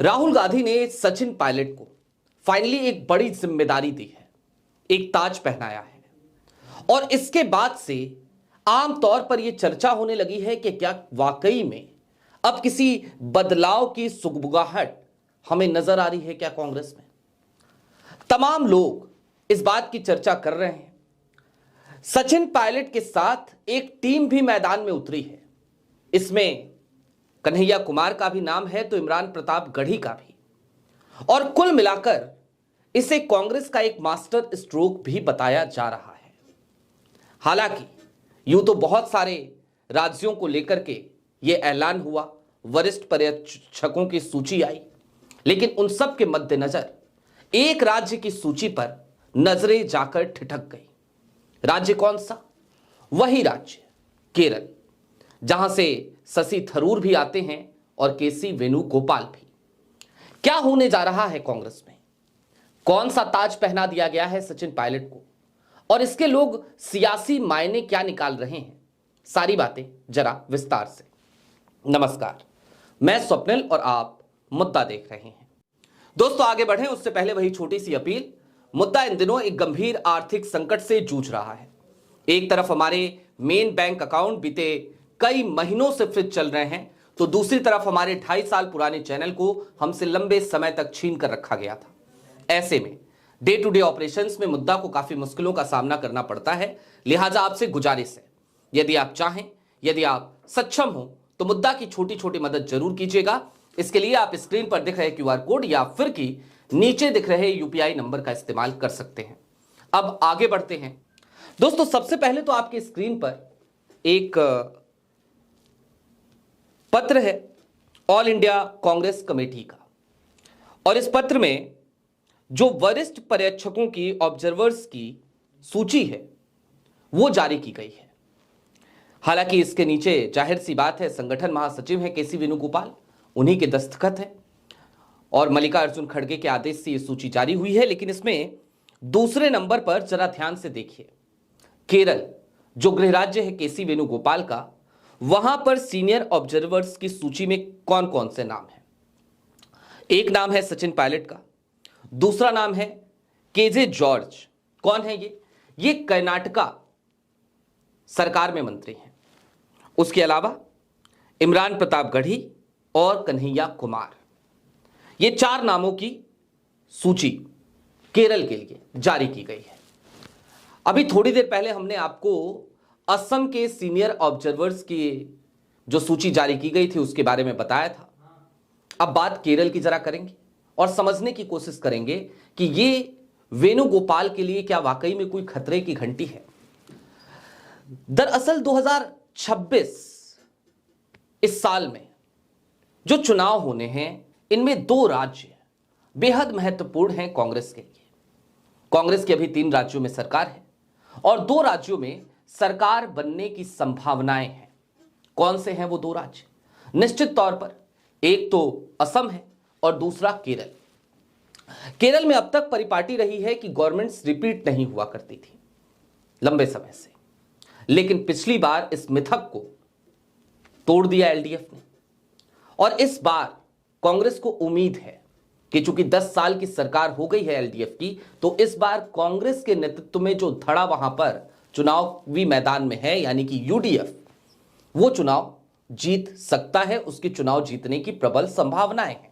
राहुल गांधी ने सचिन पायलट को फाइनली एक बड़ी जिम्मेदारी दी है, एक ताज पहनाया है। और इसके बाद से आमतौर पर यह चर्चा होने लगी है कि क्या वाकई में अब किसी बदलाव की सुगबुगाहट हमें नजर आ रही है क्या कांग्रेस में। तमाम लोग इस बात की चर्चा कर रहे हैं। सचिन पायलट के साथ एक टीम भी मैदान में उतरी है। इसमें कन्हैया कुमार का भी नाम है तो इमरान प्रताप गढ़ी का भी। और कुल मिलाकर इसे कांग्रेस का एक मास्टर स्ट्रोक भी बताया जा रहा है। हालांकि यूं तो बहुत सारे राज्यों को लेकर के यह ऐलान हुआ, वरिष्ठ पर्यवेक्षकों की सूची आई, लेकिन उन सब के मद्देनजर एक राज्य की सूची पर नजरें जाकर ठिठक गई। राज्य कौन सा? वही राज्य केरल, जहां से शशि थरूर भी आते हैं और केसी वेणुगोपाल भी। क्या होने जा रहा है कांग्रेस में? कौन सा ताज पहना दिया गया है सचिन पायलट को और इसके लोग सियासी मायने क्या निकाल रहे हैं? सारी बातें जरा विस्तार से। नमस्कार, मैं स्वप्निल और आप मुद्दा देख रहे हैं। दोस्तों आगे बढ़ें उससे पहले वही छोटी सी अपील। मुद्दा इन दिनों एक गंभीर आर्थिक संकट से जूझ रहा है। एक तरफ हमारे मेन बैंक अकाउंट बीते कई महीनों से फ्रीज चल रहे हैं, तो दूसरी तरफ हमारे 2.5 साल पुराने चैनल को हमसे लंबे समय तक छीन कर रखा गया था। ऐसे में डे टू डे ऑपरेशंस में मुद्दा को काफी मुश्किलों का सामना करना पड़ता है। लिहाजा आपसे गुजारिश है, यदि आप चाहें, यदि आप सक्षम हो तो मुद्दा की छोटी छोटी मदद जरूर कीजिएगा। इसके लिए आप स्क्रीन पर दिख रहे QR कोड या फिर कि नीचे दिख रहे UPI नंबर का इस्तेमाल कर सकते हैं। अब आगे बढ़ते हैं। दोस्तों सबसे पहले तो आपके स्क्रीन पर एक पत्र है ऑल इंडिया कांग्रेस कमेटी का, और इस पत्र में जो वरिष्ठ पर्यवेक्षकों की, ऑब्जर्वर्स की सूची है वो जारी की गई है। हालांकि इसके नीचे जाहिर सी बात है संगठन महासचिव है केसी वेणुगोपाल, उन्हीं के दस्तखत है और मल्लिकार्जुन खड़गे के आदेश से यह सूची जारी हुई है। लेकिन इसमें दूसरे नंबर पर जरा ध्यान से देखिए, केरल जो गृह राज्य है केसी वेणुगोपाल का, वहां पर सीनियर ऑब्जर्वर्स की सूची में कौन कौन से नाम हैं? एक नाम है सचिन पायलट का, दूसरा नाम है KJ जॉर्ज। कौन है ये कर्नाटका सरकार में मंत्री हैं। उसके अलावा इमरान प्रताप गढ़ी और कन्हैया कुमार, ये 4 नामों की सूची केरल के लिए जारी की गई है। अभी थोड़ी देर पहले हमने आपको असम के सीनियर ऑब्जर्वर्स की जो सूची जारी की गई थी उसके बारे में बताया था। अब बात केरल की जरा करेंगे और समझने की कोशिश करेंगे कि ये वेणुगोपाल के लिए क्या वाकई में कोई खतरे की घंटी है। दरअसल 2026 इस साल में जो चुनाव होने हैं, इनमें 2 राज्य बेहद महत्वपूर्ण हैं कांग्रेस के लिए। कांग्रेस की अभी 3 राज्यों में सरकार है और 2 राज्यों में सरकार बनने की संभावनाएं हैं। कौन से हैं वो 2 राज्य? निश्चित तौर पर एक तो असम है और दूसरा केरल। केरल में अब तक परिपाटी रही है कि गवर्नमेंट्स रिपीट नहीं हुआ करती थी लंबे समय से, लेकिन पिछली बार इस मिथक को तोड़ दिया LDF ने। और इस बार कांग्रेस को उम्मीद है कि चूंकि 10 साल की सरकार हो गई है LDF की, तो इस बार कांग्रेस के नेतृत्व में जो धड़ा वहां पर चुनावी मैदान में है, यानी कि UDF, वो चुनाव जीत सकता है। उसकी चुनाव जीतने की प्रबल संभावनाएं हैं।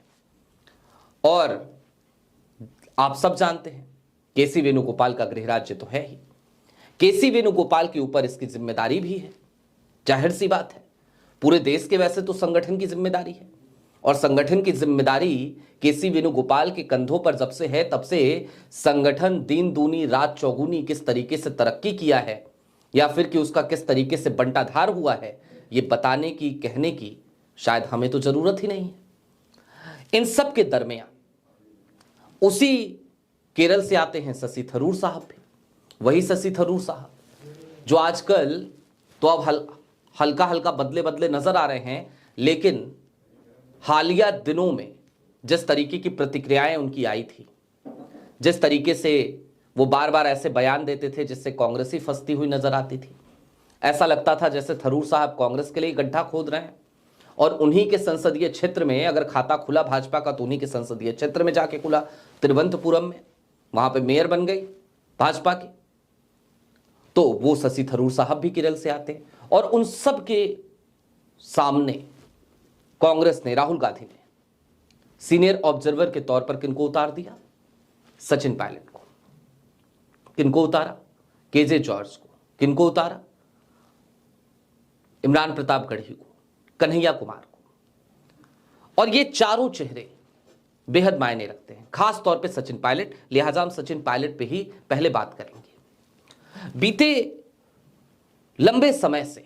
और आप सब जानते हैं केसी वेणुगोपाल का गृह राज्य तो है ही, केसी वेणुगोपाल के ऊपर इसकी जिम्मेदारी भी है। जाहिर सी बात है, पूरे देश के वैसे तो संगठन की जिम्मेदारी है और संगठन की जिम्मेदारी केसी वेणुगोपाल के कंधों पर जब से है, तब से संगठन दिन दूनी रात चौगुनी किस तरीके से तरक्की किया है या फिर कि उसका किस तरीके से बंटाधार हुआ है, ये बताने की, कहने की शायद हमें तो जरूरत ही नहीं है। इन सब के दरमियान उसी केरल से आते हैं शशि थरूर साहब भी। वही शशि थरूर साहब जो आजकल तो अब हल्का हल्का बदले बदले नजर आ रहे हैं, लेकिन हालिया दिनों में जिस तरीके की प्रतिक्रियाएं उनकी आई थी, जिस तरीके से वो बार बार ऐसे बयान देते थे जिससे कांग्रेस ही फंसती हुई नजर आती थी, ऐसा लगता था जैसे थरूर साहब कांग्रेस के लिए गड्ढा खोद रहे हैं और उन्हीं के संसदीय क्षेत्र में अगर खाता खुला भाजपा का तो उन्हीं के संसदीय क्षेत्र में जाके खुला, तिरुवनंतपुरम में, वहां पे मेयर बन गई भाजपा की। तो वो शशि थरूर साहब भी केरल से आते हैं और उन सब के सामने कांग्रेस ने, राहुल गांधी ने सीनियर ऑब्जर्वर के तौर पर किनको उतार दिया? सचिन पायलट को। किनको उतारा? केजे जॉर्ज को। किनको उतारा? इमरान प्रताप गढ़ी को, कन्हैया कुमार को। और ये चारों चेहरे बेहद मायने रखते हैं, खास तौर पे सचिन पायलट। लिहाजा हम सचिन पायलट पे ही पहले बात करेंगे। बीते लंबे समय से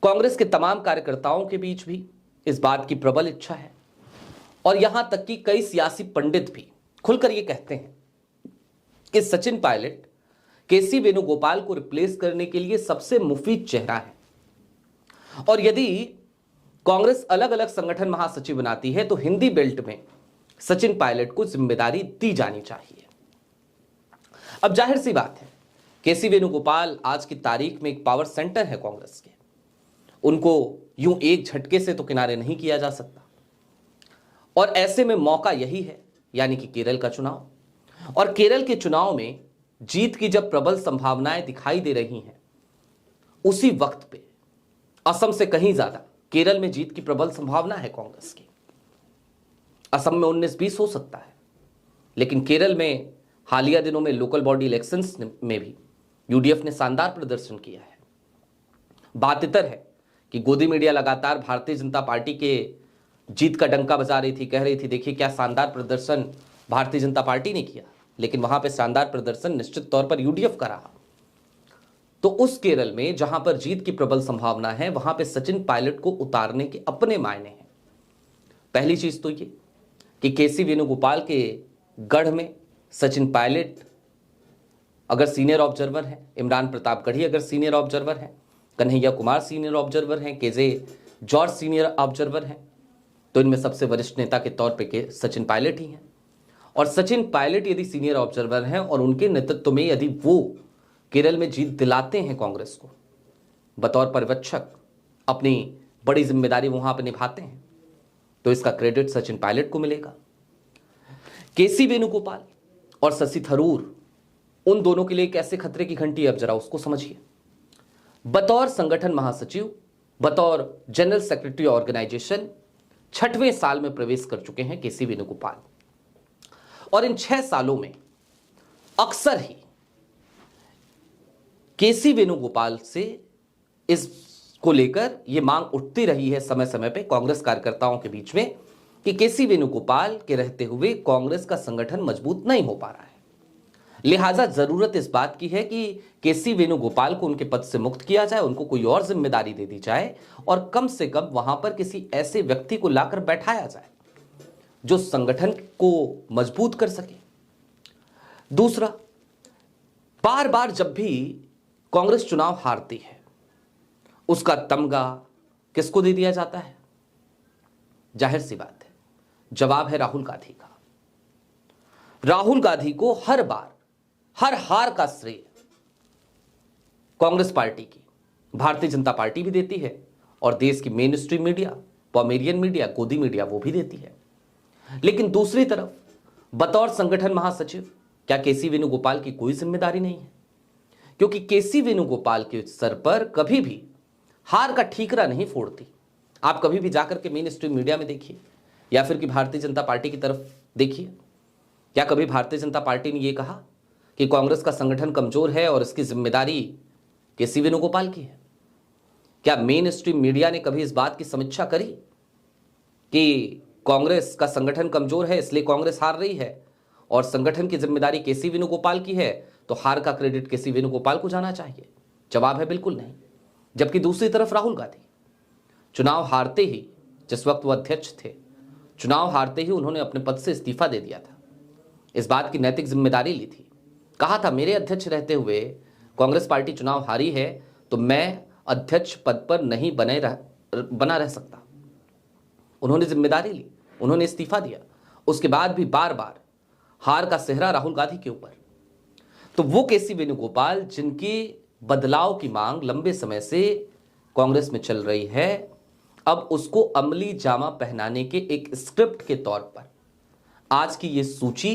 कांग्रेस के तमाम कार्यकर्ताओं के बीच भी इस बात की प्रबल इच्छा है और यहां तक कि कई सियासी पंडित भी खुलकर यह कहते हैं कि सचिन पायलट केसी वेणुगोपाल को रिप्लेस करने के लिए सबसे मुफीद चेहरा है और यदि कांग्रेस अलग अलग संगठन महासचिव बनाती है तो हिंदी बेल्ट में सचिन पायलट को जिम्मेदारी दी जानी चाहिए। अब जाहिर सी बात है, केसी वेणुगोपाल आज की तारीख में एक पावर सेंटर है कांग्रेस के, उनको यूं एक झटके से तो किनारे नहीं किया जा सकता और ऐसे में मौका यही है, यानी कि केरल का चुनाव। और केरल के चुनाव में जीत की जब प्रबल संभावनाएं दिखाई दे रही हैं, उसी वक्त पे असम से कहीं ज्यादा केरल में जीत की प्रबल संभावना है कांग्रेस की। असम में 19-20 हो सकता है, लेकिन केरल में हालिया दिनों में लोकल बॉडी इलेक्शंस में भी यूडीएफ ने शानदार प्रदर्शन किया है। बात इतर है कि गोदी मीडिया लगातार भारतीय जनता पार्टी के जीत का डंका बजा रही थी, कह रही थी देखिए क्या शानदार प्रदर्शन भारतीय जनता पार्टी ने किया, लेकिन वहां पे शानदार प्रदर्शन निश्चित तौर पर यूडीएफ का रहा। तो उस केरल में जहां पर जीत की प्रबल संभावना है, वहां पे सचिन पायलट को उतारने के अपने मायने हैं। पहली चीज तो ये कि केसी वेणुगोपाल के गढ़ में सचिन पायलट अगर सीनियर ऑब्जर्वर है, इमरान प्रताप गढ़ी अगर सीनियर ऑब्जर्वर है, कन्हैया कुमार सीनियर ऑब्जर्वर हैं, केजे जॉर्ज सीनियर ऑब्जर्वर हैं, तो इनमें सबसे वरिष्ठ नेता के तौर पे सचिन पायलट ही हैं। और सचिन पायलट यदि सीनियर ऑब्जर्वर हैं और उनके नेतृत्व में यदि वो केरल में जीत दिलाते हैं कांग्रेस को, बतौर पर्यवेक्षक अपनी बड़ी जिम्मेदारी वहां पर निभाते हैं, तो इसका क्रेडिट सचिन पायलट को मिलेगा। केसी वेणुगोपाल और शशि थरूर, उन दोनों के लिए कैसे खतरे की घंटी है, अब जरा उसको समझिए। बतौर संगठन महासचिव, बतौर जनरल सेक्रेटरी ऑर्गेनाइजेशन 6वें साल में प्रवेश कर चुके हैं केसी वेणुगोपाल और इन 6 सालों में अक्सर ही केसी वेणुगोपाल से इसको लेकर यह मांग उठती रही है समय समय पे कांग्रेस कार्यकर्ताओं के बीच में कि केसी वेणुगोपाल के रहते हुए कांग्रेस का संगठन मजबूत नहीं हो पा रहा है। लिहाजा जरूरत इस बात की है कि केसी वेणुगोपाल को उनके पद से मुक्त किया जाए, उनको कोई और जिम्मेदारी दे दी जाए और कम से कम वहां पर किसी ऐसे व्यक्ति को लाकर बैठाया जाए जो संगठन को मजबूत कर सके। दूसरा, बार बार जब भी कांग्रेस चुनाव हारती है, उसका तमगा किसको दे दिया जाता है? जाहिर सी बात है, जवाब है राहुल गांधी का। राहुल गांधी को हर बार हर हार का श्रेय कांग्रेस पार्टी की भारतीय जनता पार्टी भी देती है और देश की main stream media, Pomeranian media, गोदी मीडिया वो भी देती है। लेकिन दूसरी तरफ बतौर संगठन महासचिव क्या केसी वेणुगोपाल की कोई जिम्मेदारी नहीं है? क्योंकि केसी वेणुगोपाल के सर पर कभी भी हार का ठीकरा नहीं फोड़ती। आप कभी भी जाकर के मेन स्ट्रीम मीडिया में देखिए या फिर कि भारतीय जनता पार्टी की तरफ देखिए, क्या कभी भारतीय जनता पार्टी ने यह कहा कि कांग्रेस का संगठन कमजोर है और इसकी जिम्मेदारी केसी वेणुगोपाल की है? क्या मेन स्ट्रीम मीडिया ने कभी इस बात की समीक्षा करी कि कांग्रेस का संगठन कमजोर है इसलिए कांग्रेस हार रही है और संगठन की जिम्मेदारी केसी वेणुगोपाल की है, तो हार का क्रेडिट केसी वेणुगोपाल को जाना चाहिए? जवाब है बिल्कुल नहीं। जबकि दूसरी तरफ राहुल गांधी चुनाव हारते ही, जिस वक्त वो अध्यक्ष थे, चुनाव हारते ही उन्होंने अपने पद से इस्तीफा दे दिया था। इस बात की नैतिक जिम्मेदारी ली थी, कहा था मेरे अध्यक्ष रहते हुए कांग्रेस पार्टी चुनाव हारी है तो मैं अध्यक्ष पद पर नहीं बना रह सकता। उन्होंने जिम्मेदारी ली, उन्होंने इस्तीफा दिया। उसके बाद भी बार बार हार का सेहरा राहुल गांधी के ऊपर। तो वो केसी वेणुगोपाल जिनकी बदलाव की मांग लंबे समय से कांग्रेस में चल रही है, अब उसको अमली जामा पहनाने के एक स्क्रिप्ट के तौर पर आज की ये सूची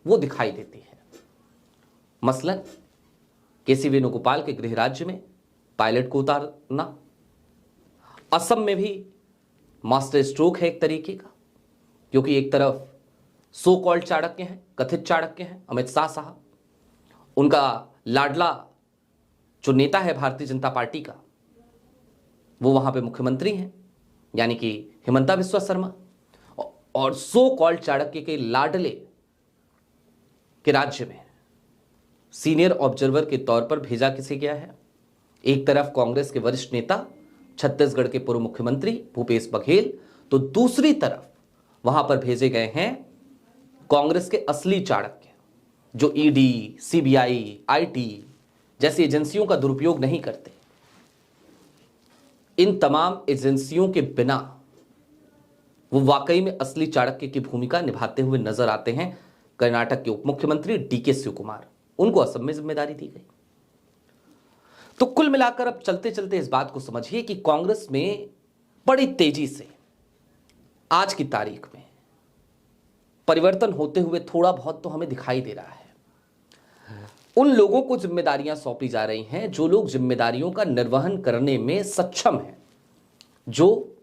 वो दिखाई देती है। मसलन केसी वेणुगोपाल के गृह राज्य में पायलट को उतारना, असम में भी मास्टर स्ट्रोक है एक तरीके का, क्योंकि एक तरफ सो कॉल्ड चाणक्य हैं, कथित चाणक्य हैं अमित शाह साहब, उनका लाडला जो नेता है भारतीय जनता पार्टी का वो वहां पे मुख्यमंत्री हैं यानी कि हिमंता बिस्वा शर्मा, और सो कॉल्ड चाणक्य के लाडले के राज्य में सीनियर ऑब्जर्वर के तौर पर भेजा किसे गया है? एक तरफ कांग्रेस के वरिष्ठ नेता छत्तीसगढ़ के पूर्व मुख्यमंत्री भूपेश बघेल, तो दूसरी तरफ वहां पर भेजे गए हैं कांग्रेस के असली चाणक्य जो ईडी, सीबीआई, आईटी जैसी एजेंसियों का दुरुपयोग नहीं करते। इन तमाम एजेंसियों के बिना वो वाकई में असली चाणक्य की भूमिका निभाते हुए नजर आते हैं कर्नाटक के उप मुख्यमंत्री डीके शिवकुमार। उनको असम में जिम्मेदारी दी गई। तो कुल मिलाकर अब चलते चलते इस बात को समझिए कि कांग्रेस में बड़ी तेजी से आज की तारीख में परिवर्तन होते हुए थोड़ा बहुत तो हमें दिखाई दे रहा है। उन लोगों को जिम्मेदारियां सौंपी जा रही हैं जो लोग जिम्मेदारियों का निर्वहन करने में सक्षम हैं, जो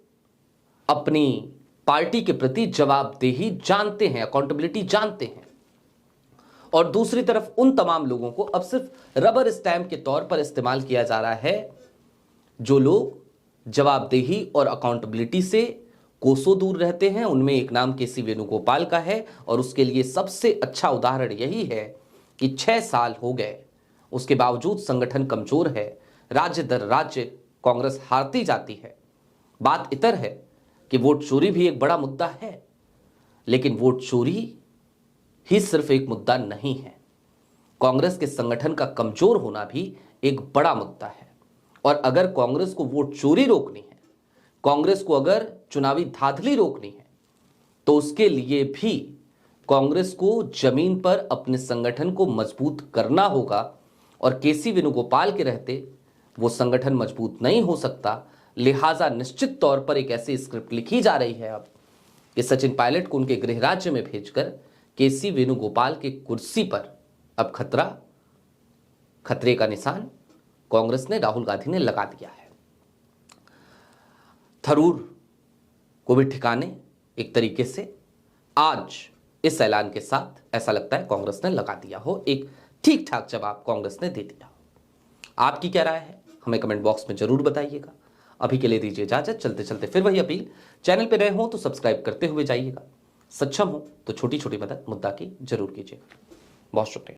अपनी पार्टी के प्रति जवाबदेही जानते हैं, अकाउंटेबिलिटी जानते हैं। और दूसरी तरफ उन तमाम लोगों को अब सिर्फ रबर स्टैंप के तौर पर इस्तेमाल किया जा रहा है जो लोग जवाबदेही और अकाउंटेबिलिटी से कोसों दूर रहते हैं। उनमें एक नाम केसी वेणुगोपाल का है और उसके लिए सबसे अच्छा उदाहरण यही है कि 6 साल हो गए, उसके बावजूद संगठन कमजोर है, राज्य दर राज्य कांग्रेस हारती जाती है। बात इतर है कि वोट चोरी भी एक बड़ा मुद्दा है, लेकिन वोट चोरी ही सिर्फ एक मुद्दा नहीं है, कांग्रेस के संगठन का कमजोर होना भी एक बड़ा मुद्दा है। और अगर कांग्रेस को वोट चोरी रोकनी है, कांग्रेस को अगर चुनावी धांधली रोकनी है, तो उसके लिए भी कांग्रेस को जमीन पर अपने संगठन को मजबूत करना होगा। और केसी वेणुगोपाल के रहते वो संगठन मजबूत नहीं हो सकता। लिहाजा निश्चित तौर पर एक ऐसी स्क्रिप्ट लिखी जा रही है अब कि सचिन पायलट को उनके गृह राज्य में भेजकर केसी वेणुगोपाल के कुर्सी पर अब खतरे का निशान कांग्रेस ने, राहुल गांधी ने लगा दिया है। थरूर को भी ठिकाने एक तरीके से आज इस ऐलान के साथ ऐसा लगता है कांग्रेस ने लगा दिया हो, एक ठीक ठाक जवाब कांग्रेस ने दे दिया। आपकी क्या राय है हमें कमेंट बॉक्स में जरूर बताइएगा। अभी के लिए दीजिए इजाजत। चलते चलते फिर वही अपील, चैनल पे नए हो तो सब्सक्राइब करते हुए जाइएगा, सक्षम हो तो छोटी छोटी मदद मुद्दा की जरूर कीजिएगा। बहुत शुक्रिया।